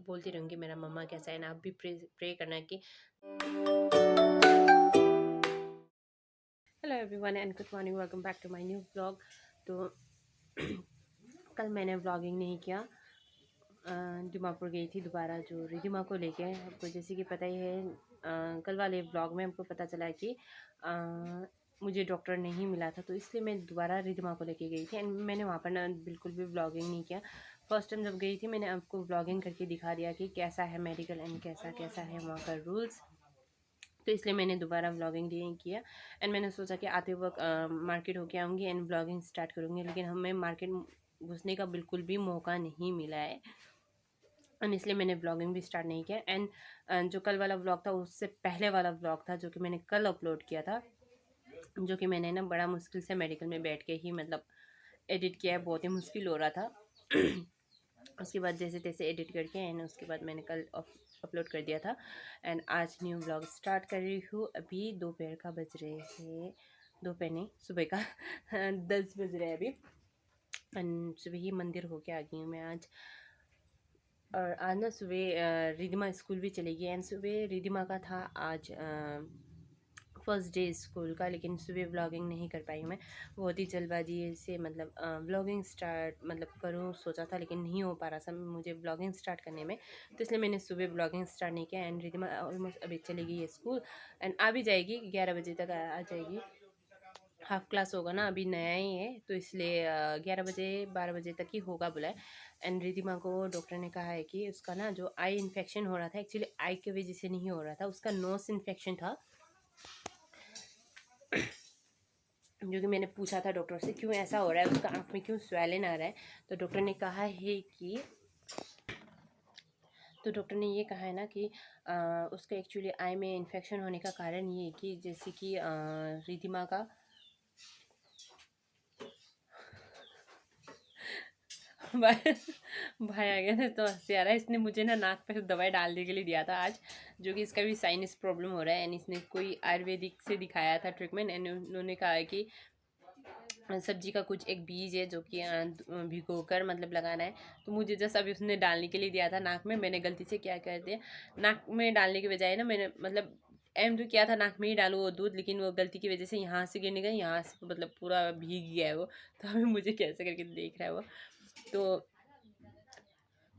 बोलती रहूँगी मेरा मम्मा कैसा है ना, आप भी प्रे करना कि hello everyone and good morning, welcome back to my new blog. तो कल मैंने व्लॉगिंग नहीं किया, दिमापुर गई थी दोबारा जो रिधिमा को लेके। आपको जैसे कि पता ही है, कल वाले ब्लॉग में हमको पता चला कि मुझे डॉक्टर नहीं मिला था, तो इसलिए मैं दोबारा रिधिमा को लेके गई थी। एंड मैंने वहाँ पर ना बिल्कुल भी व्लॉगिंग नहीं किया। फर्स्ट टाइम जब गई थी मैंने आपको व्लॉगिंग करके दिखा दिया कि कैसा है मेडिकल एंड कैसा कैसा है वहाँ का रूल्स, तो इसलिए मैंने दोबारा व्लॉगिंग नहीं किया। एंड मैंने सोचा कि आते वक्त मार्केट होके आऊँगी एंड व्लॉगिंग स्टार्ट करूँगी, लेकिन हमें मार्केट घुसने का बिल्कुल भी मौका नहीं मिला है, एंड इसलिए मैंने व्लॉगिंग भी स्टार्ट नहीं किया। एंड जो कल वाला व्लॉग था उससे पहले वाला व्लॉग था जो कि मैंने कल अपलोड किया था, जो कि मैंने ना बड़ा मुश्किल से मेडिकल में बैठ के ही मतलब एडिट किया है, बहुत ही मुश्किल हो रहा था। उसके बाद जैसे तैसे एडिट करके एंड उसके बाद मैंने कल अपलोड कर दिया था। एंड आज न्यू ब्लॉग स्टार्ट कर रही हूँ। अभी दोपहर का बज रहे हैं, दोपहर नहीं सुबह का 10 बज रहे हैं अभी। एंड सुबह ही मंदिर होके आ गई हूँ मैं आज। और आज ना सुबह रिधिमा स्कूल भी चलेगी, एंड सुबह रिधिमा का था आज फर्स्ट डे स्कूल का, लेकिन सुबह व्लॉगिंग नहीं कर पाई मैं। बहुत ही जल्दबाजी से मतलब व्लॉगिंग स्टार्ट मतलब करूँ सोचा था, लेकिन नहीं हो पा रहा था मुझे व्लॉगिंग स्टार्ट करने में, तो इसलिए मैंने सुबह व्लॉगिंग स्टार्ट नहीं किया। एंड रिधिमा ऑलमोस्ट अभी चलेगी है स्कूल, एंड आ भी जाएगी 11 बजे तक आ जाएगी। हाफ क्लास होगा ना, अभी नया ही है, तो इसलिए 11 बजे 12 बजे तक ही होगा बोला है। एंड रिधिमा को डॉक्टर ने कहा है कि उसका ना जो आई इन्फेक्शन हो रहा था, एक्चुअली आई की वजह से नहीं हो रहा था, उसका नोज इन्फेक्शन था। जो कि मैंने पूछा था डॉक्टर से क्यों ऐसा हो रहा है, उसका आँख में क्यों स्वेलन आ रहा है, तो डॉक्टर ने कहा है कि ये कहा है ना कि उसका एक्चुअली आई में इन्फेक्शन होने का कारण ये है कि जैसे कि रिधिमा का भाई भाई आ गया था तो हंसी आ रहा है। इसने मुझे ना नाक पे दवाई डालने के लिए दिया था आज, जो कि इसका भी साइनस प्रॉब्लम हो रहा है। एंड इसने कोई आयुर्वेदिक से दिखाया था ट्रीटमेंट, एंड उन्होंने कहा है कि सब्जी का कुछ एक बीज है जो कि भिगो कर मतलब लगाना है। तो मुझे जस्ट अभी उसने डालने के लिए दिया था नाक में, मैंने गलती से क्या कर दिया, नाक में डालने के बजाय ना मैंने मतलब एम तो किया था नाक में ही डालू वो दूध, लेकिन वो गलती की वजह से यहाँ से गिरने गया, यहाँ से मतलब पूरा भीग गया है वो। तो अभी मुझे कैसे करके देख रहा है वो। तो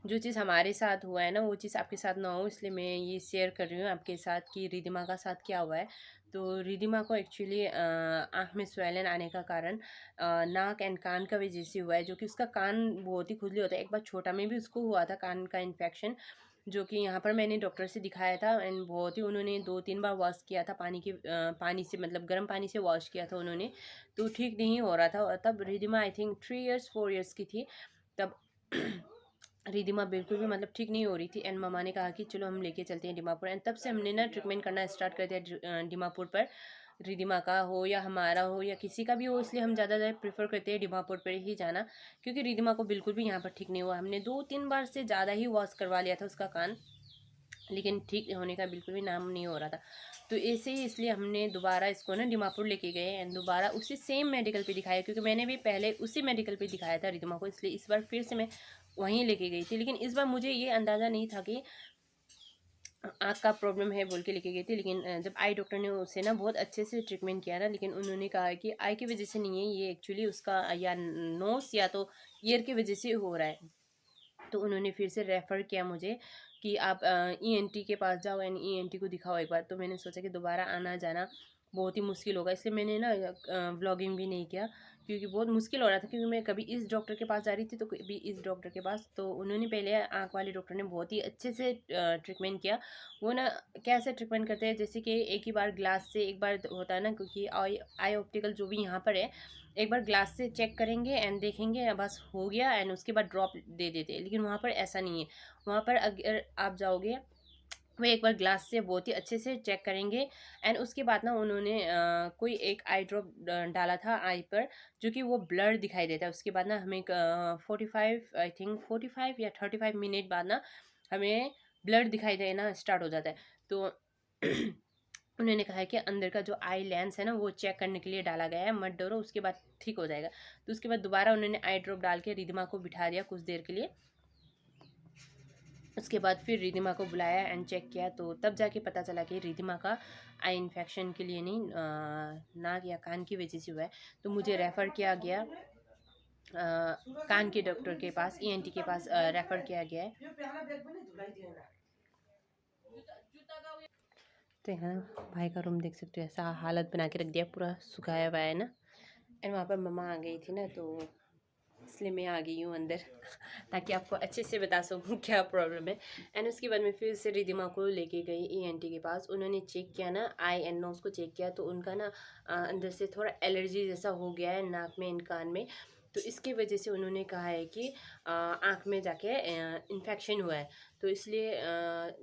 जो चीज़ हमारे साथ हुआ है ना वो चीज़ आपके साथ ना हो, इसलिए मैं ये शेयर कर रही हूँ आपके साथ कि रिधिमा का साथ क्या हुआ है। तो रिधिमा को एक्चुअली आँख में स्वेलन आने का कारण नाक एंड कान का वजह से हुआ है, जो कि उसका कान बहुत ही खुजली होता है। एक बार छोटा में भी उसको हुआ था कान का इन्फेक्शन, जो कि यहाँ पर मैंने डॉक्टर से दिखाया था। एंड बहुत ही उन्होंने 2-3 बार वॉश किया था पानी से, मतलब गर्म पानी से वॉश किया था उन्होंने, तो ठीक नहीं हो रहा था। और तब Ridhima I think 3 years 4 years की थी तब। रिधिमा बिल्कुल भी मतलब ठीक नहीं हो रही थी, एंड मम्मा ने कहा कि चलो हम लेके चलते हैं दीमापुर। एंड तब से हमने ना ट्रीटमेंट करना स्टार्ट कर दिया दीमापुर पर। रिधिमा का हो या हमारा हो या किसी का भी हो, इसलिए हम ज़्यादा प्रेफर करते हैं दीमापुर पर ही जाना, क्योंकि रिधिमा को बिल्कुल भी यहाँ पर ठीक नहीं हुआ। हमने 2-3 बार से ज़्यादा ही वॉश करवा लिया था उसका कान, लेकिन ठीक होने का बिल्कुल भी नाम नहीं हो रहा था। तो ऐसे ही इसलिए हमने दोबारा इसको ना दीमापुर लेके गए एंड दोबारा उसी सेम मेडिकल पे दिखाया, क्योंकि मैंने भी पहले उसी मेडिकल पे दिखाया था रिधिमा को, इसलिए इस बार फिर से मैं वहीं लेके गई थी। लेकिन इस बार मुझे ये अंदाज़ा नहीं था कि आँख का प्रॉब्लम है बोल के लेके गई थी, लेकिन जब आई डॉक्टर ने उसे ना बहुत अच्छे से ट्रीटमेंट किया ना, लेकिन उन्होंने कहा कि आई की वजह से नहीं है ये, एक्चुअली उसका या नोस या तो ईयर की वजह से हो रहा है। तो उन्होंने फिर से रेफ़र किया मुझे कि आप ईएनटी के पास जाओ एंड ईएनटी को दिखाओ एक बार। तो मैंने सोचा कि दोबारा आना जाना बहुत ही मुश्किल होगा, इसलिए मैंने ना व्लॉगिंग भी नहीं किया, क्योंकि बहुत मुश्किल हो रहा था। क्योंकि मैं कभी इस डॉक्टर के पास जा रही थी तो कभी इस डॉक्टर के पास, तो उन्होंने पहले आँख वाले डॉक्टर ने बहुत ही अच्छे से ट्रीटमेंट किया। वो ना कैसे ट्रीटमेंट करते हैं, जैसे कि एक ही बार ग्लास से एक बार होता है ना, क्योंकि आई ऑप्टिकल जो भी यहाँ पर है, एक बार ग्लास से चेक करेंगे एंड देखेंगे बस हो गया, एंड उसके बाद ड्रॉप दे देते हैं। लेकिन वहाँ पर ऐसा नहीं है, वहाँ पर अगर आप जाओगे वो एक बार ग्लास से बहुत ही अच्छे से चेक करेंगे। एंड उसके बाद ना उन्होंने कोई एक आई ड्रॉप डाला था आई पर, जो कि वो ब्लर दिखाई देता है। उसके बाद ना हमें 45 आई थिंक 45 या 35 मिनट बाद ना हमें ब्लर दिखाई देना स्टार्ट हो जाता है। तो उन्होंने कहा है कि अंदर का जो आई लेंस है ना वो चेक करने के लिए डाला गया है, मत डरो, उसके बाद ठीक हो जाएगा। तो उसके बाद दोबारा उन्होंने आई ड्रॉप डाल के रिधिमा को बिठा दिया कुछ देर के लिए। उसके बाद फिर रिधिमा को बुलाया एंड चेक किया, तो तब जाके पता चला कि रिधिमा का आई इन्फेक्शन के लिए नहीं, नाक या कान की वजह से हुआ है। तो मुझे रेफ़र किया गया कान के डॉक्टर के पास, ईएनटी के पास रेफ़र किया गया है। तो यहाँ भाई का रूम देख सकते हो, ऐसा हालत बना के रख दिया, पूरा सुखाया हुआ है ना। एंड वहाँ पर मम्मा आ गई थी ना, तो इसलिए मैं आ गई हूँ अंदर ताकि आपको अच्छे से बता सकूँ क्या प्रॉब्लम है। एंड उसके बाद मैं फिर से रिधिमा को लेके गई ईएनटी के पास। उन्होंने चेक किया ना, आई एंड नोज़ को चेक किया, तो उनका ना अंदर से थोड़ा एलर्जी जैसा हो गया है नाक में एंड कान में। तो इसकी वजह से उन्होंने कहा है कि आँख में जाके इन्फेक्शन हुआ है। तो इसलिए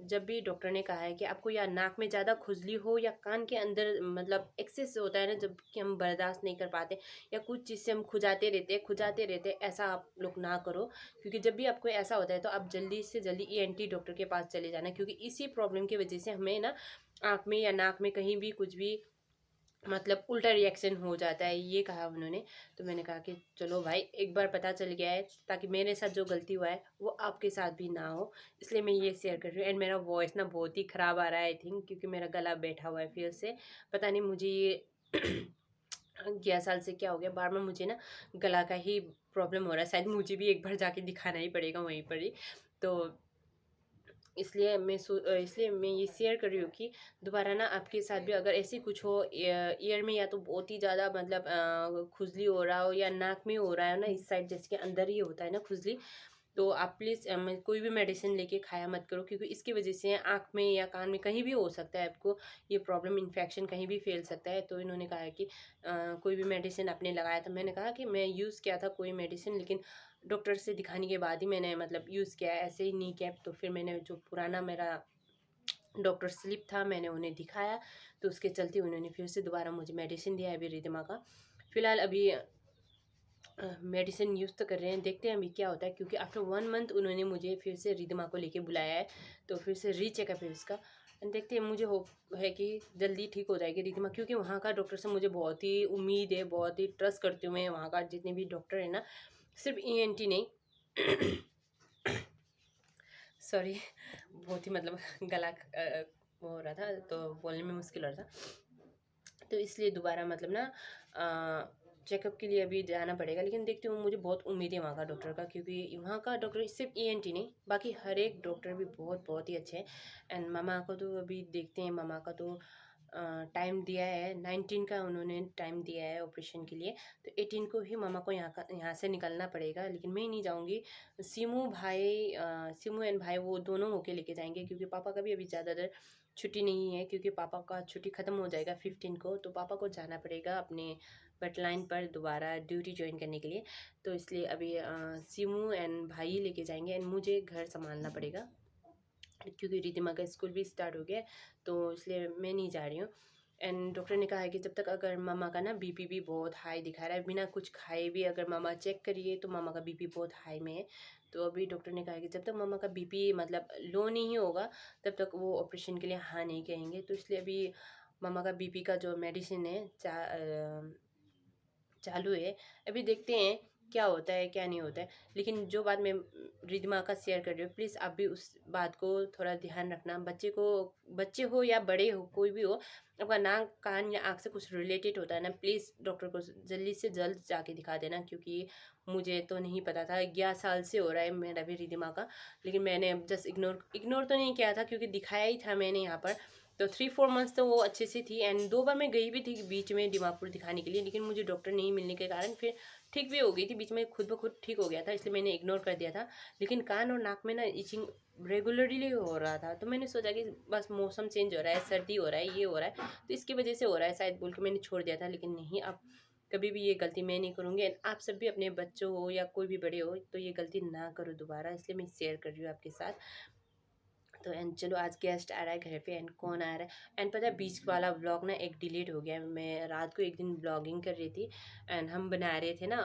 जब भी डॉक्टर ने कहा है कि आपको या नाक में ज़्यादा खुजली हो या कान के अंदर मतलब एक्सेस होता है ना, जब कि हम बर्दाश्त नहीं कर पाते या कुछ चीज़ से हम खुजाते रहते, ऐसा आप लोग ना करो। क्योंकि जब भी आपको ऐसा होता है तो आप जल्दी से जल्दी ईएनटी डॉक्टर के पास चले जाना, क्योंकि इसी प्रॉब्लम की वजह से हमें ना आँख में या नाक में कहीं भी कुछ भी मतलब उल्टा रिएक्शन हो जाता है, ये कहा उन्होंने। तो मैंने कहा कि चलो भाई, एक बार पता चल गया है, ताकि मेरे साथ जो गलती हुआ है वो आपके साथ भी ना हो, इसलिए मैं ये शेयर कर रही हूँ। एंड मेरा वॉइस ना बहुत ही ख़राब आ रहा है आई थिंक, क्योंकि मेरा गला बैठा हुआ है फिर से। पता नहीं मुझे ये 11 साल से क्या हो गया, बार बार मुझे ना गला का ही प्रॉब्लम हो रहा है। शायद मुझे भी एक बार जाके दिखाना ही पड़ेगा वहीं पर ही। तो इसलिए मैं ये शेयर कर रही हूँ कि दोबारा ना आपके साथ भी अगर ऐसे कुछ हो, ईयर में या तो बहुत ही ज़्यादा मतलब खुजली हो रहा हो या नाक में हो रहा है ना, इस साइड जैसे कि अंदर ही होता है ना खुजली, तो आप प्लीज़ कोई भी मेडिसिन लेके खाया मत करो, क्योंकि इसकी वजह से आँख में या कान में कहीं भी हो सकता है आपको ये प्रॉब्लम, इन्फेक्शन कहीं भी फैल सकता है। तो इन्होंने कहा है कि कोई भी मेडिसिन आपने लगाया था। मैंने कहा कि मैं यूज़ किया था कोई मेडिसिन, लेकिन डॉक्टर से दिखाने के बाद ही मैंने मतलब यूज़ किया है, ऐसे ही नहीं किया। तो फिर मैंने जो पुराना मेरा डॉक्टर स्लिप था मैंने उन्हें दिखाया, तो उसके चलते उन्होंने फिर से दोबारा मुझे मेडिसिन दिया है अभी रिधिमा का। फ़िलहाल अभी मेडिसिन यूज़ तो कर रहे हैं, देखते हैं अभी क्या होता है, क्योंकि आफ्टर 1 मंथ उन्होंने मुझे फिर से रिधिमा को लेके बुलाया है, तो फिर से रीचेकअप है उसका। एंड देखते हैं, मुझे होप है कि जल्दी ठीक हो जाएगी रिधिमा, क्योंकि वहाँ का डॉक्टर से मुझे बहुत ही उम्मीद है, बहुत ही ट्रस्ट करती हूँ मैं। वहाँ का जितने भी डॉक्टर हैं ना, सिर्फ ईएनटी नहीं सॉरी, बहुत ही मतलब गला वो हो रहा था, तो बोलने में मुश्किल हो रहा था। तो इसलिए दोबारा मतलब ना चेकअप के लिए अभी जाना पड़ेगा, लेकिन देखती हूँ, मुझे बहुत उम्मीद है वहाँ का डॉक्टर का, क्योंकि वहाँ का डॉक्टर सिर्फ ईएनटी नहीं, बाकी हर एक डॉक्टर भी बहुत बहुत ही अच्छे हैं। एंड मामा को तो अभी देखते हैं, मामा का तो टाइम दिया है 19 का, उन्होंने टाइम दिया है ऑपरेशन के लिए। तो 18 को ही मामा को यहाँ से निकलना पड़ेगा, लेकिन मैं नहीं जाऊँगी। सिमू एंड भाई वो दोनों होके लेके जाएंगे, क्योंकि पापा का भी अभी ज़्यादातर छुट्टी नहीं है, क्योंकि पापा का छुट्टी ख़त्म हो जाएगा 15 को, तो पापा को जाना पड़ेगा अपने बट लाइन पर दोबारा ड्यूटी ज्वाइन करने के लिए। तो इसलिए अभी सिमू एंड भाई लेके जाएंगे, एंड मुझे घर संभालना पड़ेगा, क्योंकि रिधिमा का स्कूल भी स्टार्ट हो गया है, तो इसलिए मैं नहीं जा रही हूँ। एंड डॉक्टर ने कहा है कि जब तक अगर मामा का ना बीपी भी बहुत हाई दिखा रहा है, बिना कुछ खाए भी अगर मामा चेक करिए तो मामा का बीपी बहुत हाई में है। तो अभी डॉक्टर ने कहा है कि जब तक मामा का बीपी मतलब लो नहीं होगा, तब तक वो ऑपरेशन के लिए हाँ नहीं कहेंगे। तो इसलिए अभी मामा का बीपी का जो मेडिसिन है चालू है, अभी देखते हैं क्या होता है क्या नहीं होता है। लेकिन जो बात मैं रिधिमा का शेयर कर रही हूँ, प्लीज़ आप भी उस बात को थोड़ा ध्यान रखना। बच्चे हो या बड़े हो, कोई भी हो, आपका नाक कान या आँख से कुछ रिलेटेड होता है ना, प्लीज़ डॉक्टर को जल्दी से जल्द जाके दिखा देना, क्योंकि मुझे तो नहीं पता था। 11 साल से हो रहा है मेरा भी रिधिमा का, लेकिन मैंने जस्ट इग्नोर तो नहीं किया था, क्योंकि दिखाया ही था मैंने यहाँ पर। तो 3-4 मंथ्स तो वो अच्छे से थी, एंड 2 बार मैं गई भी थी बीच में दिमापुर दिखाने के लिए, लेकिन मुझे डॉक्टर नहीं मिलने के कारण फिर ठीक भी हो गई थी, बीच में खुद ब खुद ठीक हो गया था, इसलिए मैंने इग्नोर कर दिया था। लेकिन कान और नाक में ना इचिंग रेगुलरली हो रहा था, तो मैंने सोचा कि बस मौसम चेंज हो रहा है, सर्दी हो रहा है, ये हो रहा है, तो इसकी वजह से हो रहा है शायद, बोल के मैंने छोड़ दिया था। लेकिन नहीं, अब कभी भी ये गलती मैं नहीं करूँगी। एंड आप सब भी अपने बच्चों हो या कोई भी बड़े हो, तो ये गलती ना करो दोबारा, इसलिए मैं शेयर कर रही हूँ आपके साथ। तो एंड चलो, आज गेस्ट आ रहा है घर पे, एंड कौन आ रहा है, एंड पता है बीच वाला व्लॉग ना एक डिलीट हो गया। मैं रात को एक दिन ब्लॉगिंग कर रही थी, एंड हम बना रहे थे ना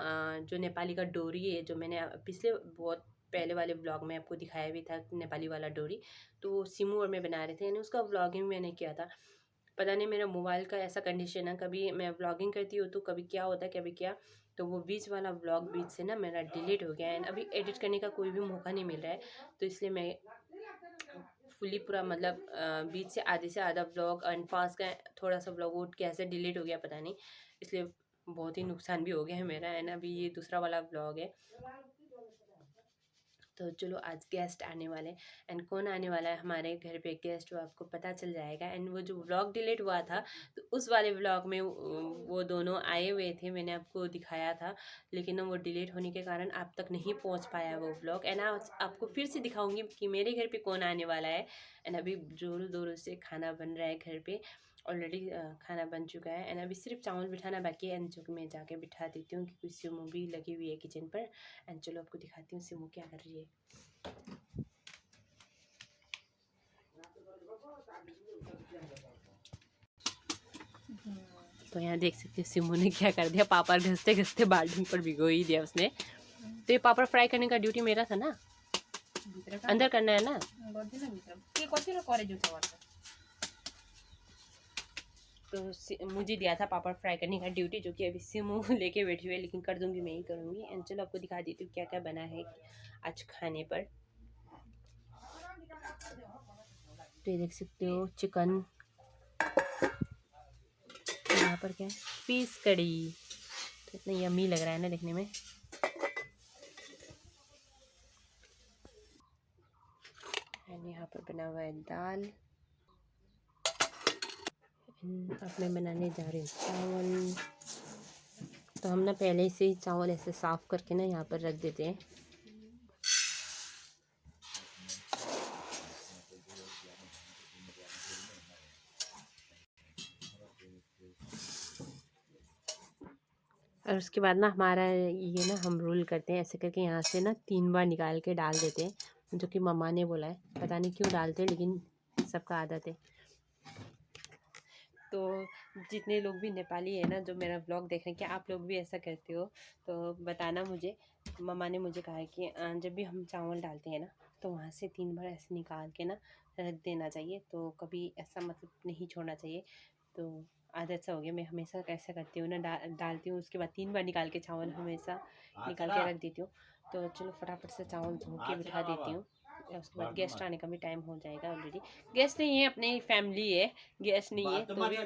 जो नेपाली का डोरी है, जो मैंने पिछले बहुत पहले वाले ब्लॉग में आपको दिखाया भी था, नेपाली वाला डोरी। तो वो सिमू और मैं बना रहे थे, एंड उसका व्लॉगिंग मैंने किया था। पता नहीं मेरा मोबाइल का ऐसा कंडीशन है, कभी मैं व्लॉगिंग करती हूँ तो कभी क्या होता है कभी क्या, तो वो बीच वाला व्लॉग बीच से ना मेरा डिलीट हो गया है, एंड अभी एडिट करने का कोई भी मौका नहीं मिल रहा है। तो इसलिए मैं फुली पूरा मतलब बीच से आधे से आधा व्लॉग एंड फास्ट का थोड़ा सा व्लॉग वो कैसे डिलीट हो गया पता नहीं, इसलिए बहुत ही नुकसान भी हो गया है मेरा, है ना। अभी ये दूसरा वाला व्लॉग है। तो चलो आज गेस्ट आने वाले हैं, एंड कौन आने वाला है हमारे घर पे गेस्ट वो आपको पता चल जाएगा। एंड वो जो व्लॉग डिलीट हुआ था तो उस वाले व्लॉग में वो दोनों आए हुए थे, मैंने आपको दिखाया था, लेकिन वो डिलीट होने के कारण आप तक नहीं पहुंच पाया वो व्लॉग। एंड आज आपको फिर से दिखाऊंगी कि मेरे घर पे कौन आने वाला है। एंड अभी जोरों जोरों से खाना बन रहा है घर पे, ऑलरेडी खाना बन चुका है। एंड अभी सिर्फ चावल बिठाना बाकी है, एंड जो कि मैं जाके बिठा देती हूँ क्योंकि सिमू भी लगी हुई है किचन पर। एंड चलो आपको दिखाती हूँ सिमू क्या कर रही है। तो यहाँ देख सकते हो सिमू ने क्या कर दिया, पापड़ घसते घसते बाल्टी पर भिगो ही दिया उसने। तो ये पापड़ फ्राई करने का ड्यूटी मेरा था ना, अंदर करना है ना। तो मुझे दिया था पापड़ फ्राई करने का ड्यूटी, जो कि अभी सिमू लेके बैठी हुई है, लेकिन कर दूंगी मैं ही करूँगी। एंड चलो आपको दिखा देती हूँ क्या क्या बना है आज खाने पर। तो ये देख सकते हो चिकन, यहाँ पर क्या है फिश कड़ी, तो इतना यम्मी लग रहा है ना देखने में। एंड यहाँ पर बना हुआ है दाल। अब मैं बनाने जा रही हूँ चावल। तो हम ना पहले से ही चावल ऐसे साफ़ करके ना यहाँ पर रख देते हैं। और उसके बाद ना हमारा ये ना हम रोल करते हैं ऐसे करके, यहाँ से ना 3 बार निकाल के डाल देते हैं, जो कि मम्मा ने बोला है, पता नहीं क्यों डालते हैं लेकिन सबका आदत है। तो जितने लोग भी नेपाली है ना जो मेरा ब्लॉग देख रहे हैं, क्या आप लोग भी ऐसा करते हो तो बताना मुझे। मम्मा ने मुझे कहा है कि जब भी हम चावल डालते हैं ना तो वहाँ से 3 बार ऐसे निकाल के ना रख देना चाहिए, तो कभी ऐसा मतलब नहीं छोड़ना चाहिए। तो आदत सा हो गया, मैं हमेशा कैसा करती हूँ ना, डालती हूँ उसके बाद 3 बार निकाल के चावल हमेशा निकाल के रख देती हूँ। तो चलो फटाफट से चावल धो के बिठा देती हूँ, उसके बाद गेस्ट आने का भी टाइम हो जाएगा। ऑलरेडी गेस्ट नहीं है, अपनी फैमिली है, गेस्ट नहीं है तो भी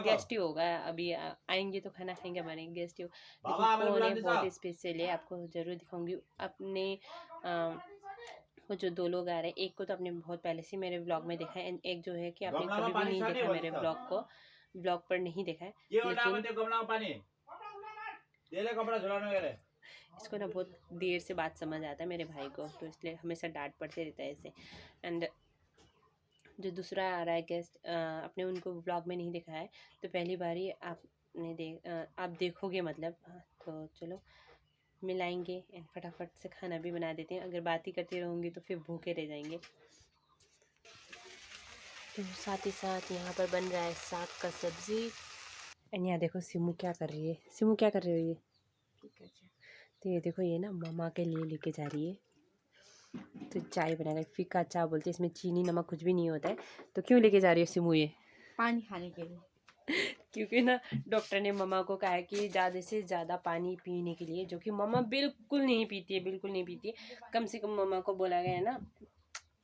गेस्ट ही होगा। अभी आएंगे तो खाना खाएंगे, हमारे गेस्ट ही हो। लेकिन कौन है बहुत स्पेशल है, आपको ज़रूर दिखाऊंगी। अपने वो जो 2 लोग आ रहे हैं, एक को तो आपने बहुत पहले से मेरे ब्लॉग में देखा है, एक जो है कि आपने कभी भी नहीं देखा मेरे ब्लॉग को, ब्लॉग पर नहीं देखा है। लेकिन इसको ना बहुत देर से बात समझ आता है मेरे भाई को, तो इसलिए हमेशा डांट पड़ते रहता है ऐसे। एंड जो दूसरा आ रहा है गेस्ट, आपने उनको ब्लॉग में नहीं देखा है तो पहली बार ही आप देखोगे मतलब। तो चलो मिलाएंगे एंड फटाफट से खाना भी बना देते हैं, अगर बात ही करते रहूँगी तो फिर भूखे रह जाएंगे। तो साथ ही साथ यहाँ पर बन रहा है साग का सब्ज़ी। एंड यहाँ देखो सिमू क्या कर रही है, सिमू क्या कर रही हो ये, तो ये देखो ये ना मम्मा के लिए लेके जा रही है। तो चाय बनाना, फीका चाय बोलते हैं, इसमें चीनी नमक कुछ भी नहीं होता है। तो क्यों लेके जा रही हो सिमू ये? पानी खाने के लिए। क्योंकि ना डॉक्टर ने मम्मा को कहा है कि ज़्यादा से ज़्यादा पानी पीने के लिए, जो कि मम्मा बिल्कुल नहीं पीती है, बिल्कुल नहीं पीती है। कम से कम मम्मा को बोला गया है ना,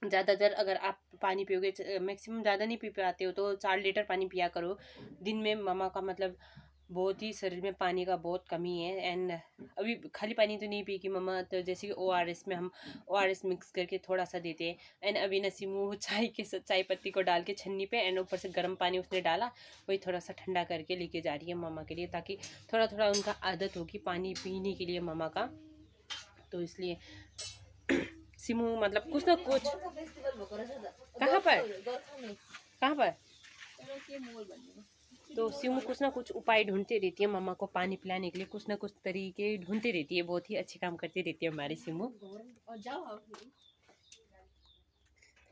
ज़्यादातर अगर आप पानी पियोगे, मैक्सिमम ज़्यादा नहीं पी पाते हो तो 4 लीटर पानी पिया करो दिन में। मम्मा का मतलब बहुत ही शरीर में पानी का बहुत कमी है। एंड अभी खाली पानी तो नहीं पिएगी मम्मा, तो जैसे कि ORS में हम ORS मिक्स करके थोड़ा सा देते हैं। एंड अभी नसीमू चाय पत्ती को डाल के छन्नी पे, एंड ऊपर से गर्म पानी उसने डाला, वही थोड़ा सा ठंडा करके लेके जा रही है मम्मा के लिए, ताकि थोड़ा थोड़ा उनका आदत होगी पानी पीने के लिए मम्मा का। तो इसलिए सिमू मतलब कुछ ना कुछ। कहाँ पर तो सिमू कुछ ना कुछ उपाय ढूंढती रहती है मम्मा को पानी पिलाने के लिए, कुछ ना कुछ तरीके ढूंढती रहती है, बहुत ही अच्छे काम करती रहती है हमारी सिमू।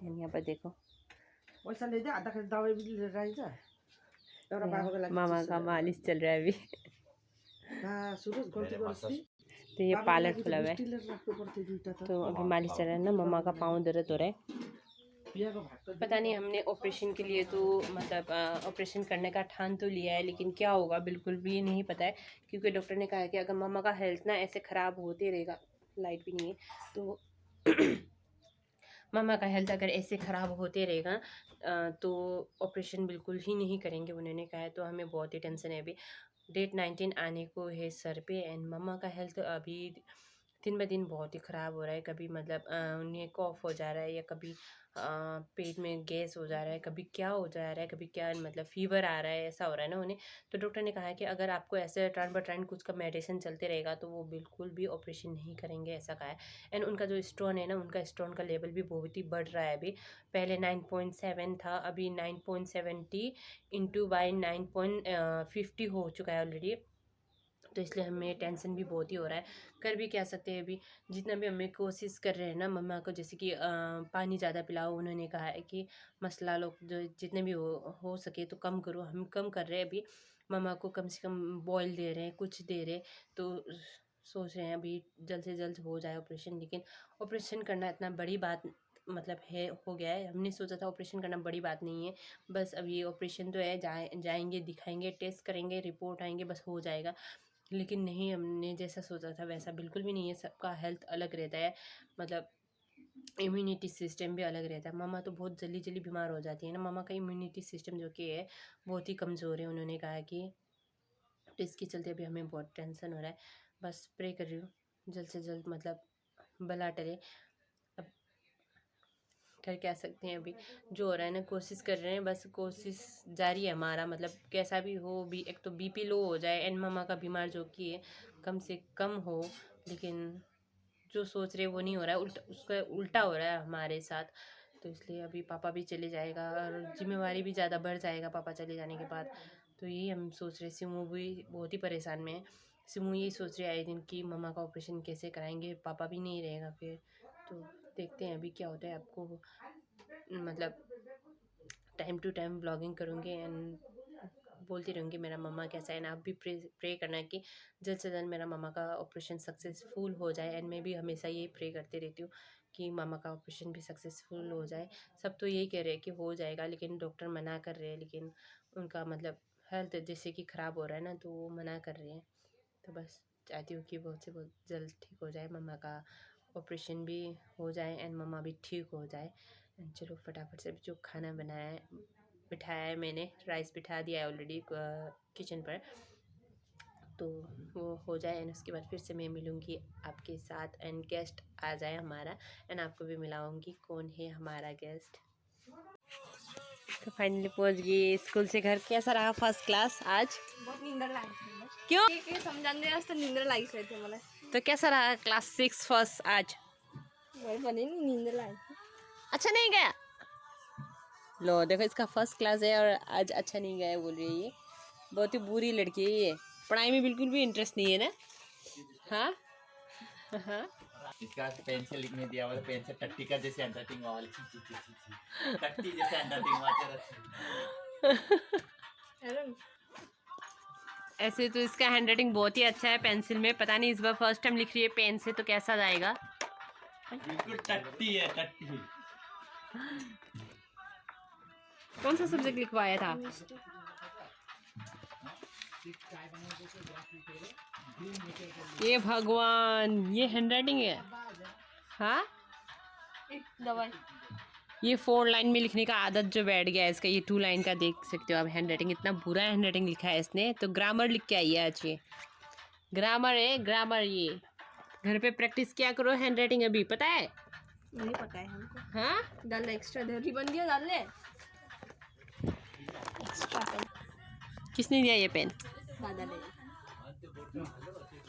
यहाँ पर देखो मामा का मालिश चल रहा है अभी। तो ये पार्लर खुला हुआ है, तो अभी मालिश चल रहा है ना, मम्मा का पाँव दर्द हो रहा है। पता नहीं, हमने ऑपरेशन के लिए तो मतलब ऑपरेशन करने का ठान तो लिया है, लेकिन क्या होगा बिल्कुल भी नहीं पता है, क्योंकि डॉक्टर ने कहा है कि अगर मम्मा का हेल्थ ना ऐसे ख़राब होते रहेगा, लाइट भी नहीं है तो मम्मा का हेल्थ अगर ऐसे ख़राब होते रहेगा तो ऑपरेशन बिल्कुल ही नहीं करेंगे उन्होंने कहा है। तो हमें बहुत ही टेंशन है अभी। डेट 19 आने को है सर पे, एंड मम्मा का हेल्थ अभी दिन ब दिन बहुत ही ख़राब हो रहा है। कभी मतलब उन्हें कॉफ हो जा रहा है, या कभी पेट में गैस हो जा रहा है, कभी क्या हो जा रहा है, कभी क्या मतलब फ़ीवर आ रहा है, ऐसा हो रहा है ना उन्हें। तो डॉक्टर ने कहा है कि अगर आपको ऐसे टाइम बाय टाइम कुछ का मेडिसिन चलते रहेगा तो वो बिल्कुल भी ऑपरेशन नहीं करेंगे, ऐसा कहा है। एंड उनका जो स्टोन है ना, उनका स्टोन का लेवल भी बहुत ही बढ़ रहा है अभी। पहले 9.7 था, अभी 9.70 इंटू बाई 9.50 हो चुका है ऑलरेडी। तो इसलिए हमें टेंशन भी बहुत ही हो रहा है। कर भी क्या सकते हैं अभी। जितना भी हमें कोशिश कर रहे हैं ना मम्मा को, जैसे कि पानी ज़्यादा पिलाओ, उन्होंने कहा है कि मसला लोग जो जितने भी हो सके तो कम करो। हम कम कर रहे हैं अभी। मम्मा को कम से कम बॉयल दे रहे हैं, कुछ दे रहे हैं। तो सोच रहे हैं अभी जल्द से जल्द हो जाए ऑपरेशन। लेकिन ऑपरेशन करना इतना बड़ी बात मतलब है, हो गया है। हमने सोचा था ऑपरेशन करना बड़ी बात नहीं है, बस अब ये ऑपरेशन तो है, जाएंगे दिखाएंगे, टेस्ट करेंगे, रिपोर्ट आएंगे, बस हो जाएगा। लेकिन नहीं, हमने जैसा सोचा था वैसा बिल्कुल भी नहीं है। सबका हेल्थ अलग रहता है, मतलब इम्यूनिटी सिस्टम भी अलग रहता है। मम्मा तो बहुत जल्दी जल्दी बीमार हो जाती है ना। मम्मा का इम्यूनिटी सिस्टम जो कि है बहुत ही कमज़ोर है, उन्होंने कहा कि। तो इसके चलते अभी हमें बहुत टेंशन हो रहा है। बस प्रे कर रही हूँ जल्द से जल्द मतलब भला टले। अब कर क्या सकते हैं, अभी जो हो रहा है ना, कोशिश कर रहे हैं, बस कोशिश जारी है हमारा। मतलब कैसा भी हो, भी एक तो बीपी लो हो जाए एंड मम्मा का बीमार जो कि है कम से कम हो। लेकिन जो सोच रहे वो नहीं हो रहा है, उल्टा उसका उल्टा हो रहा है हमारे साथ। तो इसलिए अभी पापा भी चले जाएगा और जिम्मेवारी भी ज़्यादा बढ़ जाएगा पापा चले जाने के बाद। तो यही हम सोच रहे। सिमू भी बहुत ही परेशान में है। सिमू यही सोच रहे आए दिन कि मम्मा का ऑपरेशन कैसे कराएंगे, पापा भी नहीं रहेगा फिर। तो देखते हैं अभी क्या होता है। आपको मतलब टाइम टू टाइम ब्लॉगिंग करूँगी एंड बोलती रहूँगी मेरा मम्मा कैसा है। एंड आप भी प्रे करना है कि जल्द से जल्द मेरा मम्मा का ऑपरेशन सक्सेसफुल हो जाए। एंड मैं भी हमेशा ये प्रे करती रहती हूँ कि मामा का ऑपरेशन भी सक्सेसफुल हो जाए। सब तो यही कह रहे हैं कि हो जाएगा, लेकिन डॉक्टर मना कर रहे हैं। लेकिन उनका मतलब हेल्थ जैसे कि ख़राब हो रहा है ना, तो वो मना कर रहे हैं। तो बस चाहती हूँ कि बहुत से बहुत जल्द ठीक हो जाए, मम्मा का ऑपरेशन भी हो जाए एंड मम्मा भी ठीक हो जाए। एंड चलो फटाफट से जो खाना बनाया है, बिठाया है मैंने, राइस बिठा दिया है ऑलरेडी किचन पर। तो वो हो जाए एंड उसके बाद फिर से मैं मिलूँगी आपके साथ एंड गेस्ट आ जाए हमारा, एंड आपको भी मिलाऊँगी कौन है हमारा गेस्ट। तो फाइनली पहुँच गई स्कूल से घर। कैसा रहा फर्स्ट क्लास आज? बहुत नींदर लागली. क्यों? की समजाने जास्त नींदर लागली होती मला. तो कैसा रहा क्लास 6 फर्स्ट आज? बरं बने नींदर लागली. अच्छा नहीं गया? लो देखो, इसका फर्स्ट क्लास है और आज अच्छा नहीं गया बोल रही है ये। बहुत ही बुरी लड़की है ये, पढ़ाई में बिल्कुल भी इंटरेस्ट नहीं है ना। हाँ हाँ। इसका पेन से लिखने दिया वाला, पेन से टट्टी का जैसे हैंडराइटिंग वाली टट्टी जैसे हैंडराइटिंग वाली। ऐसे तो इसका हैंडराइटिंग बहुत ही अच्छा है पेंसिल में। पता नहीं इस बार फर्स्ट टाइम लिख रही है पेन से, तो कैसा जाएगा। बिल्कुल टट्टी है, टट्टी। कौन सा सब्जेक्ट लिखवाया था? ये भगवान, ये हैंडराइटिंग है? हाँ, दवाई. ये 4 लाइन में लिखने का आदत जो बैठ गया है इसका। ये 2 लाइन का देख सकते हो आप हैंडराइटिंग, इतना बुरा हैंडराइटिंग लिखा है इसने। तो ग्रामर लिख के आई है आज ये। ग्रामर है, ग्रामर। ये घर पे प्रैक्टिस क्या करो हैंडराइटिंग, अभी पता है? नहीं पता है हमको. हाँ, डाल ले एक्स्ट्रा दे, रिबन दिया डाल ले. एक्स्ट्रा पेन किसने दिया ये पेन? दादा ले.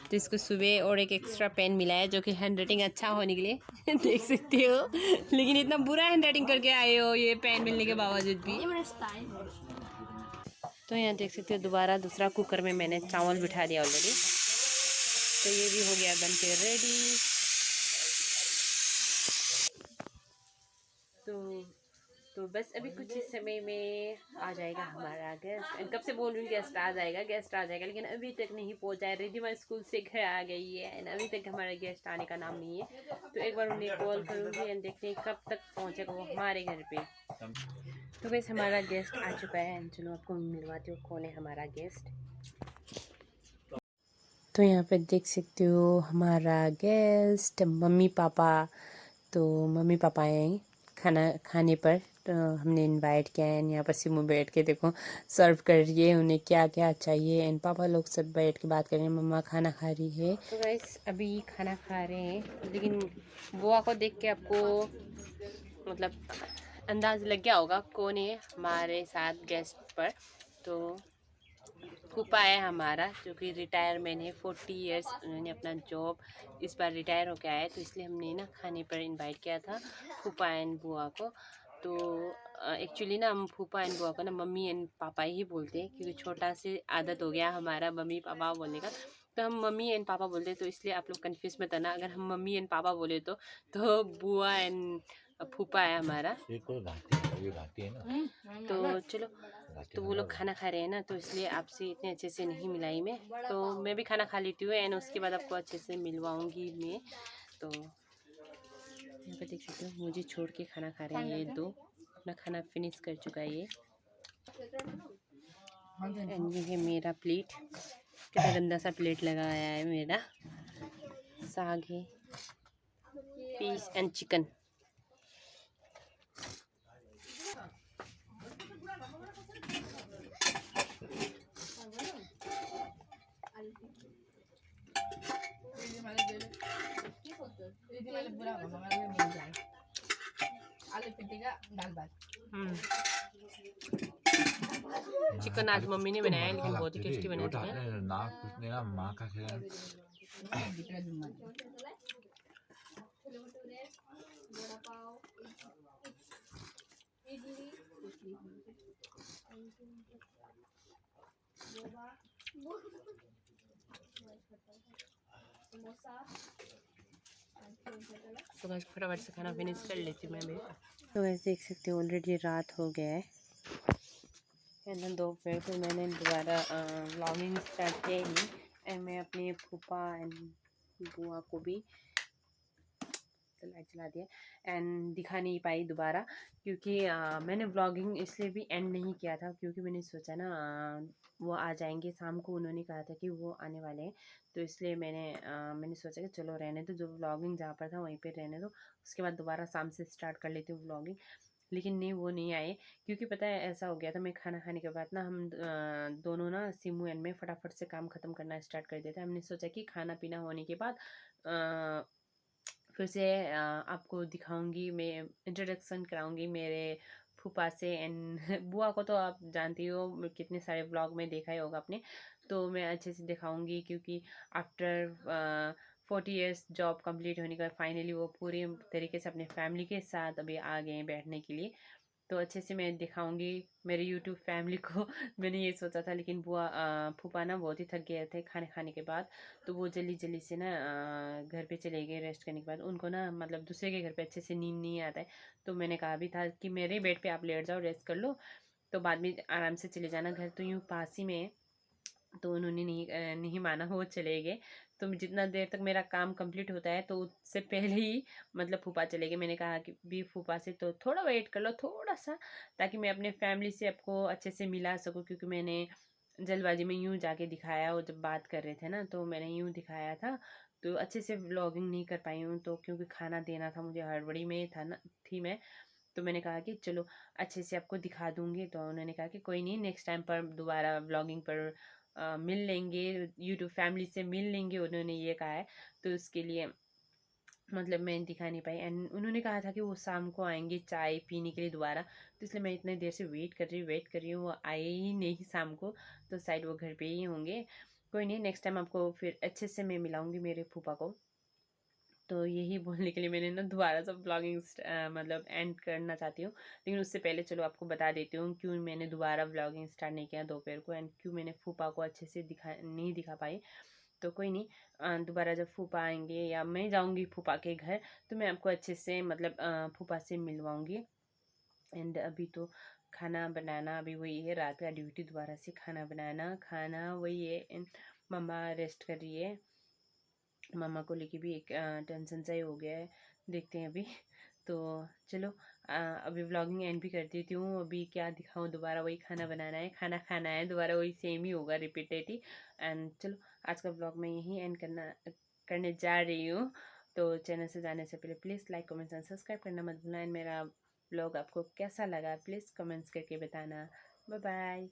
तो इसको सुबह और एक एक्स्ट्रा पेन मिला है जो कि हैंडराइटिंग अच्छा होने के लिए देख सकते हो। लेकिन इतना बुरा हैंडराइटिंग करके आए हो ये पेन मिलने के बावजूद भी। ये मेरा स्टाइल है. तो यहाँ देख सकते हो दोबारा दूसरा कुकर में मैंने चावल बिठा दिया ऑलरेडी। तो ये भी हो गया बन के रेडी। तो बस अभी कुछ ही समय में आ जाएगा हमारा गेस्ट। एंड कब से बोल रही हूँ गेस्ट आ जाएगा, गेस्ट आ जाएगा, लेकिन अभी तक नहीं पहुँचा है। रिद्धिमा स्कूल से घर आ गई है एंड अभी तक हमारा गेस्ट आने का नाम नहीं है। तो एक बार उन्हें कॉल करूँगी एंड देखते हैं कब तक पहुँचेगा वो हमारे घर पे। तो बस हमारा गेस्ट आ चुका है एंड चलो आपको मिलवाती हूँ कौन है हमारा गेस्ट। तो यहाँ पे देख सकते हो हमारा गेस्ट, मम्मी पापा। तो मम्मी पापा आए हैं खाना खाने पर। तो हमने इनवाइट किया है, यहाँ पर सिमू बैठ के देखो सर्व कर रही है, उन्हें क्या क्या चाहिए, एंड पापा लोग सब बैठ के बात कर रहे हैं, मम्मा खाना खा रही है। तो गाइस अभी खाना खा रहे हैं, लेकिन बुआ को देख के आपको मतलब अंदाज लग गया होगा कौन है हमारे साथ गेस्ट पर। तो फूफा है हमारा, जो कि रिटायरमेंट है, 40 इयर्स उन्होंने अपना जॉब इस बार रिटायर होकर आया, तो इसलिए हमने ना खाने पर इनवाइट किया था फूफा एंड बुआ को। तो एक्चुअली ना हम फूफा एंड बुआ को ना मम्मी एंड पापा ही बोलते हैं, क्योंकि छोटा से आदत हो गया हमारा मम्मी पापा बोलने का, तो हम मम्मी एंड पापा बोलते हैं। तो इसलिए आप लोग कन्फ्यूज मत आना, अगर हम मम्मी एंड पापा बोले तो बुआ एंड फूफा है हमारा। ये कोई घाटी है, ये घाटी है ना। तो चलो, घाटी तो वो लोग खाना खा रहे हैं ना, तो इसलिए आपसे इतने अच्छे से नहीं मिलाई मैं, तो मैं भी खाना खा लेती हूँ एंड उसके बाद आपको अच्छे से मिलवाऊंगी मैं। तो यहाँ पे देख सकते हो मुझे छोड़ के खाना खा रहे हैं ये दो, अपना खाना फिनिश कर चुका है ये। एंड ये है मेरा प्लेट, कितना गंदा सा प्लेट लगाया है मेरा। साग है, पीस एंड चिकन। चिकन आज मम्मी ने बनाया है, लेकिन बहुत ही टेस्टी बना चिकन। ना कुछ नहीं ना, माँ का खेला। तो बस फटाफट से खाना फिनिश कर लेती हूँ मैं भी। तो वैसे देख सकते हो ऑलरेडी रात हो गया है, एंड दोपहर को मैंने दोबारा व्लॉगिंग स्टार्ट किया ही, एंड मैं अपने फूफा एंड बुआ को भी लाइट चला दिया एंड दिखा नहीं पाई दोबारा, क्योंकि मैंने व्लॉगिंग इसलिए भी एंड नहीं किया था, क्योंकि मैंने सोचा ना वो आ जाएंगे शाम को, उन्होंने कहा था कि वो आने वाले हैं, तो इसलिए मैंने सोचा कि चलो रहने दो, जो व्लॉगिंग जहाँ पर था वहीं पे रहने दो, उसके बाद दोबारा शाम से स्टार्ट कर लेती हूँ व्लॉगिंग। लेकिन नहीं, वो नहीं आए, क्योंकि पता है ऐसा हो गया था, मैं खाना खाने के बाद ना हम दोनों ना सिमू एंड में फटाफट से काम ख़त्म करना स्टार्ट कर देते हैं। हमने सोचा कि खाना पीना होने के बाद फिर से आपको दिखाऊंगी, मैं इंट्रोडक्शन कराऊंगी मेरे फूफा से एंड बुआ को तो आप जानती हो, कितने सारे ब्लॉग में देखा ही होगा आपने, तो मैं अच्छे से दिखाऊंगी, क्योंकि आफ्टर 40 इयर्स जॉब कंप्लीट होने के बाद फाइनली वो पूरी तरीके से अपने फैमिली के साथ अभी आ गए हैं बैठने के लिए, तो अच्छे से मैं दिखाऊंगी मेरे यूट्यूब फैमिली को। मैंने ये सोचा था, लेकिन बुआ फूफा ना बहुत ही थक गए थे खाने खाने के बाद, तो वो जल्दी जल्दी से ना घर पे चले गए रेस्ट करने के बाद। उनको ना मतलब दूसरे के घर पे अच्छे से नींद नहीं आता है, तो मैंने कहा भी था कि मेरे बेड पे आप लेट जाओ, रेस्ट कर लो, तो बाद में आराम से चले जाना, घर तो यूँ पास ही में है। तो उन्होंने नहीं माना, वो चले गए। तो जितना देर तक मेरा काम कंप्लीट होता है, तो उससे पहले ही मतलब फूफा चले गए। मैंने कहा कि भी फूफा से तो थोड़ा वेट कर लो, थोड़ा सा, ताकि मैं अपने फैमिली से आपको अच्छे से मिला सकूं, क्योंकि मैंने जल्दबाजी में यूं जाके दिखाया, वो जब बात कर रहे थे ना, तो मैंने यूं दिखाया था, तो अच्छे से व्लॉगिंग नहीं कर पाई हूँ, तो क्योंकि खाना देना था मुझे, हड़बड़ी में था ना थी मैं, तो मैंने कहा कि चलो अच्छे से आपको दिखा दूंगी। तो उन्होंने कहा कि कोई नहीं, नेक्स्ट टाइम पर दोबारा व्लॉगिंग पर मिल लेंगे, यूट्यूब फैमिली से मिल लेंगे, उन्होंने ये कहा है, तो उसके लिए मतलब मैं दिखा नहीं पाई। एंड उन्होंने कहा था कि वो शाम को आएंगे चाय पीने के लिए दोबारा, तो इसलिए मैं इतने देर से वेट कर रही हूँ, वो आए ही नहीं शाम को, तो शायद वो घर पे ही होंगे। कोई नहीं, नेक्स्ट टाइम आपको फिर अच्छे से मैं मिलाऊंगी मेरे फूफा को। तो यही बोलने के लिए मैंने ना दोबारा से ब्लॉगिंग मतलब एंड करना चाहती हूँ, लेकिन उससे पहले चलो आपको बता देती हूँ क्यों मैंने दोबारा ब्लॉगिंग स्टार्ट नहीं किया दोपहर को, एंड क्यों मैंने फूफा को अच्छे से नहीं दिखा पाई। तो कोई नहीं, दोबारा जब फूफा आएंगे या मैं जाऊँगी फूफा के घर, तो मैं आपको अच्छे से मतलब फूफा से मिलवाऊँगी। एंड अभी तो खाना बनाना अभी वही है, रात का ड्यूटी दोबारा से खाना बनाना, खाना वही है। एंड मम्मा रेस्ट कर रही है, मामा को लेके भी एक टेंशन सा ही हो गया है, देखते हैं अभी। तो चलो अभी व्लॉगिंग एंड भी कर देती हूँ, अभी क्या दिखाऊँ, दोबारा वही खाना बनाना है, खाना खाना है, दोबारा वही सेम ही होगा, रिपीटेड। एंड चलो आज का व्लॉग मैं यहीं एंड करने जा रही हूँ। तो चैनल से जाने से पहले please like comment and subscribe करना मत भूलना, एंड मेरा ब्लॉग आपको कैसा लगा प्लीज़ कमेंट्स करके बताना। Bye bye.